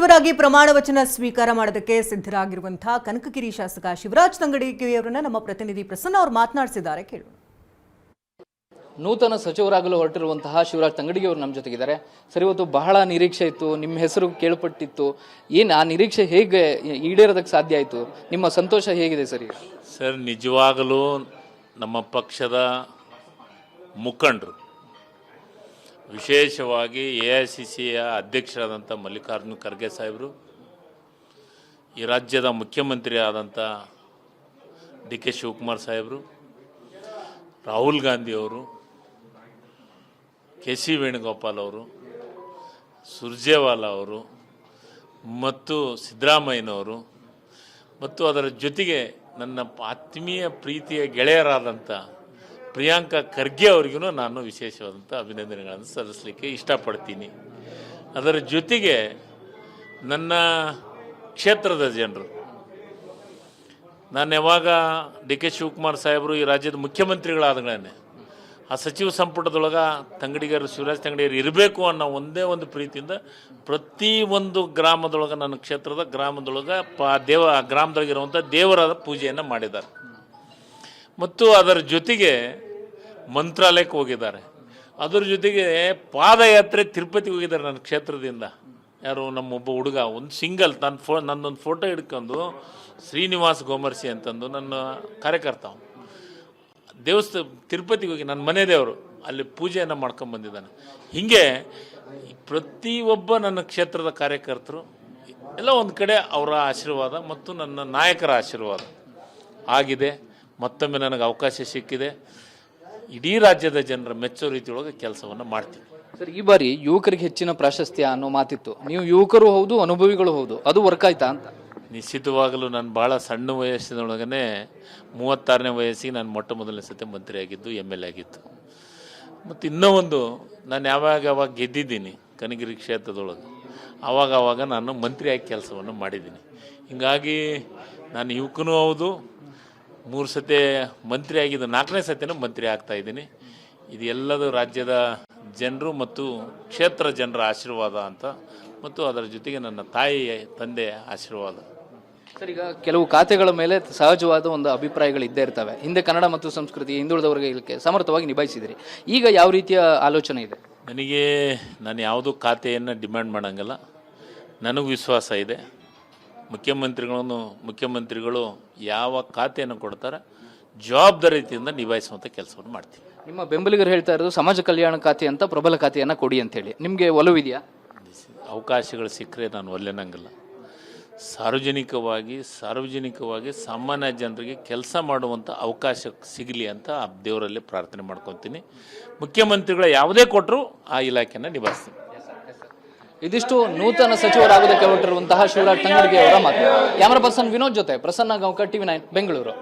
ಸಚಿವರಾಗಿ ಪ್ರಮಾಣ ವಚನ ಸ್ವೀಕಾರ ಮಾಡೋದಕ್ಕೆ ಸಿದ್ಧರಾಗಿರುವಂತಹ ಕನಕಗಿರಿ ಶಾಸಕ ಶಿವರಾಜ್ ತಂಗಡಗಿಯವರನ್ನ ನಮ್ಮ ಪ್ರತಿನಿಧಿ ಪ್ರಸನ್ನ ಅವರು ಮಾತನಾಡಿಸಿದ್ದಾರೆ. ಕೇಳೋಣ. ನೂತನ ಸಚಿವರಾಗಲು ಹೊರಟಿರುವಂತಹ ಶಿವರಾಜ್ ತಂಗಡಗಿ ಅವರು ನಮ್ಮ ಜೊತೆಗಿದ್ದಾರೆ. ಸರ್, ಇವತ್ತು ಬಹಳ ನಿರೀಕ್ಷೆ ಇತ್ತು, ನಿಮ್ಮ ಹೆಸರು ಕೇಳಪಟ್ಟಿತ್ತು. ಏನು ಆ ನಿರೀಕ್ಷೆ ಹೇಗೆ ಈಡೇರೋದಕ್ಕೆ ಸಾಧ್ಯ ಆಯಿತು? ನಿಮ್ಮ ಸಂತೋಷ ಹೇಗಿದೆ ಸರ್? ಸರ್, ನಿಜವಾಗಲೂ ನಮ್ಮ ಪಕ್ಷದ ಮುಖಂಡರು, ವಿಶೇಷವಾಗಿ AICCಯ ಅಧ್ಯಕ್ಷರಾದಂಥ ಮಲ್ಲಿಕಾರ್ಜುನ ಖರ್ಗೆ ಸಾಹೇಬರು, ಈ ರಾಜ್ಯದ ಮುಖ್ಯಮಂತ್ರಿ ಆದಂಥ DK ಶಿವಕುಮಾರ್ ಸಾಹೇಬರು, ರಾಹುಲ್ ಗಾಂಧಿ ಅವರು, KC ವೇಣುಗೋಪಾಲ್ ಅವರು, ಸುರ್ಜೇವಾಲಾ ಅವರು ಮತ್ತು ಸಿದ್ದರಾಮಯ್ಯನವರು ಮತ್ತು ಅದರ ಜೊತೆಗೆ ನನ್ನ ಆತ್ಮೀಯ ಪ್ರೀತಿಯ ಗೆಳೆಯರಾದಂಥ ಪ್ರಿಯಾಂಕಾ ಖರ್ಗೆ ಅವರಿಗೂ ನಾನು ವಿಶೇಷವಾದಂಥ ಅಭಿನಂದನೆಗಳನ್ನು ಸಲ್ಲಿಸಲಿಕ್ಕೆ ಇಷ್ಟಪಡ್ತೀನಿ. ಅದರ ಜೊತೆಗೆ ನನ್ನ ಕ್ಷೇತ್ರದ ಜನರು, ನಾನು ಯಾವಾಗ DK ಶಿವಕುಮಾರ್ ಸಾಹೇಬರು ಈ ರಾಜ್ಯದ ಮುಖ್ಯಮಂತ್ರಿಗಳಾದಗಳೇ ಆ ಸಚಿವ ಸಂಪುಟದೊಳಗೆ ತಂಗಡಿಗರು, ಶಿವರಾಜ್ ತಂಗಡಿಗರು ಇರಬೇಕು ಅನ್ನೋ ಒಂದೇ ಒಂದು ಪ್ರೀತಿಯಿಂದ ಪ್ರತಿಯೊಂದು ಗ್ರಾಮದೊಳಗೆ, ನನ್ನ ಕ್ಷೇತ್ರದ ಗ್ರಾಮದೊಳಗೆ ಗ್ರಾಮದೊಳಗಿರುವಂಥ ದೇವರ ಪೂಜೆಯನ್ನು ಮಾಡಿದ್ದಾರೆ. ಮತ್ತು ಅದರ ಜೊತೆಗೆ ಮಂತ್ರಾಲಯಕ್ಕೆ ಹೋಗಿದ್ದಾರೆ. ಅದರ ಜೊತೆಗೆ ಪಾದಯಾತ್ರೆ ತಿರುಪತಿಗೆ ಹೋಗಿದ್ದಾರೆ ನನ್ನ ಕ್ಷೇತ್ರದಿಂದ. ಯಾರು ನಮ್ಮೊಬ್ಬ ಹುಡುಗ ಒಂದು ಸಿಂಗಲ್ ನನ್ನೊಂದು ಫೋಟೋ ಹಿಡ್ಕೊಂಡು ಶ್ರೀನಿವಾಸ್ ಗೋಮರ್ಸಿ ಅಂತಂದು ನನ್ನ ಕಾರ್ಯಕರ್ತ ತಿರುಪತಿಗೆ ಹೋಗಿ ನನ್ನ ಮನೆ ದೇವರು ಅಲ್ಲಿ ಪೂಜೆಯನ್ನು ಮಾಡ್ಕೊಂಬಂದಿದ್ದಾನೆ. ಹೀಗೆ ಪ್ರತಿಯೊಬ್ಬ ನನ್ನ ಕ್ಷೇತ್ರದ ಕಾರ್ಯಕರ್ತರು ಎಲ್ಲ ಒಂದು ಕಡೆ ಅವರ ಆಶೀರ್ವಾದ ಮತ್ತು ನನ್ನ ನಾಯಕರ ಆಶೀರ್ವಾದ ಆಗಿದೆ. ಮತ್ತೊಮ್ಮೆ ನನಗೆ ಅವಕಾಶ ಸಿಕ್ಕಿದೆ. ಇಡೀ ರಾಜ್ಯದ ಜನರ ಮೆಚ್ಚೋ ರೀತಿಯೊಳಗೆ ಕೆಲಸವನ್ನು ಮಾಡ್ತೀನಿ. ಸರ್, ಈ ಬಾರಿ ಯುವಕರಿಗೆ ಹೆಚ್ಚಿನ ಪ್ರಾಶಸ್ತ್ಯ ಅನ್ನೋ ಮಾತಿತ್ತು. ನೀವು ಯುವಕರು ಹೌದು, ಅನುಭವಿಗಳು ಹೌದು, ಅದು ವರ್ಕ್ ಆಯ್ತಾ ಅಂತ? ನಿಶ್ಚಿತವಾಗಲೂ ನಾನು ಭಾಳ ಸಣ್ಣ ವಯಸ್ಸಿನೊಳಗೇ 36ನೇ ವಯಸ್ಸಿಗೆ ನಾನು ಮೊಟ್ಟ ಮೊದಲನೇ ಸತಿ ಮಂತ್ರಿ ಆಗಿದ್ದು, MLA ಆಗಿತ್ತು. ಮತ್ತು ಇನ್ನೂ ಒಂದು, ನಾನು ಯಾವಾಗ ಗೆದ್ದಿದ್ದೀನಿ ಕನಕಗಿರಿ ಕ್ಷೇತ್ರದೊಳಗೆ, ಆವಾಗ ನಾನು ಮಂತ್ರಿಯಾಗಿ ಕೆಲಸವನ್ನು ಮಾಡಿದ್ದೀನಿ. ಹೀಗಾಗಿ ನಾನು ಯುವಕನೂ ಹೌದು, 3 ಸತಿ ಮಂತ್ರಿ ಆಗಿದ್ದು, 4ನೇ ಸತಿನೂ ಮಂತ್ರಿ ಆಗ್ತಾಯಿದ್ದೀನಿ. ಇದು ಎಲ್ಲದೂ ರಾಜ್ಯದ ಜನರು ಮತ್ತು ಕ್ಷೇತ್ರ ಜನರ ಆಶೀರ್ವಾದ ಅಂತ, ಮತ್ತು ಅದರ ಜೊತೆಗೆ ನನ್ನ ತಾಯಿ ತಂದೆಯ ಆಶೀರ್ವಾದ. ಸರ್, ಈಗ ಕೆಲವು ಖಾತೆಗಳ ಮೇಲೆ ಸಹಜವಾದ ಒಂದು ಅಭಿಪ್ರಾಯಗಳು ಇದ್ದೇ ಇರ್ತವೆ. ಹಿಂದೆ ಕನ್ನಡ ಮತ್ತು ಸಂಸ್ಕೃತಿ ಹಿಂದುಳಿದವರಿಗೆ ಇದಕ್ಕೆ ಸಮರ್ಥವಾಗಿ ನಿಭಾಯಿಸಿದಿರಿ. ಈಗ ಯಾವ ರೀತಿಯ ಆಲೋಚನೆ ಇದೆ? ನಾನು ಯಾವುದೂ ಖಾತೆಯನ್ನು ಡಿಮ್ಯಾಂಡ್ ಮಾಡೋಂಗಿಲ್ಲ. ನನಗೂ ವಿಶ್ವಾಸ ಇದೆ, ಮುಖ್ಯಮಂತ್ರಿಗಳು ಯಾವ ಖಾತೆಯನ್ನು ಕೊಡ್ತಾರೆ ಜವಾಬ್ದಾರಿಯಿಂದ ನಿಭಾಯಿಸುವಂಥ ಕೆಲಸವನ್ನು ಮಾಡ್ತೀವಿ. ನಿಮ್ಮ ಬೆಂಬಲಿಗರು ಹೇಳ್ತಾ ಇರೋದು ಸಮಾಜ ಕಲ್ಯಾಣ ಖಾತೆ ಅಂತ ಪ್ರಬಲ ಖಾತೆಯನ್ನು ಕೊಡಿ ಅಂತೇಳಿ. ನಿಮಗೆ ಒಲವಿದೆಯಾ? ಅವಕಾಶಗಳು ಸಿಕ್ಕರೆ ನಾನು ಒಲ್ಲೆನಂಗಿಲ್ಲ. ಸಾರ್ವಜನಿಕವಾಗಿ ಸಾಮಾನ್ಯ ಜನರಿಗೆ ಕೆಲಸ ಮಾಡುವಂಥ ಅವಕಾಶ ಸಿಗಲಿ ಅಂತ ಆ ದೇವರಲ್ಲಿ ಪ್ರಾರ್ಥನೆ ಮಾಡ್ಕೊತೀನಿ. ಮುಖ್ಯಮಂತ್ರಿಗಳು ಯಾವುದೇ ಕೊಟ್ಟರು ಆ ಇಲಾಖೆಯನ್ನು ನಿಭಾಯಿಸ್ತೀನಿ. ಇದಿಷ್ಟು ನೂತನ ಸಚಿವರಾಗುವುದಕ್ಕೆ ಹೊರಟಿರುವಂತಹ ಶಿವರಾಜ್ ತಂಗಡಗಿ ಅವರ ಮಾತು. ಕ್ಯಾಮರಾ ಪರ್ಸನ್ ವಿನೋದ್ ಜೊತೆ ಪ್ರಸನ್ನ ಗಾಂವ್ಕರ್, TV9 ಬೆಂಗಳೂರು.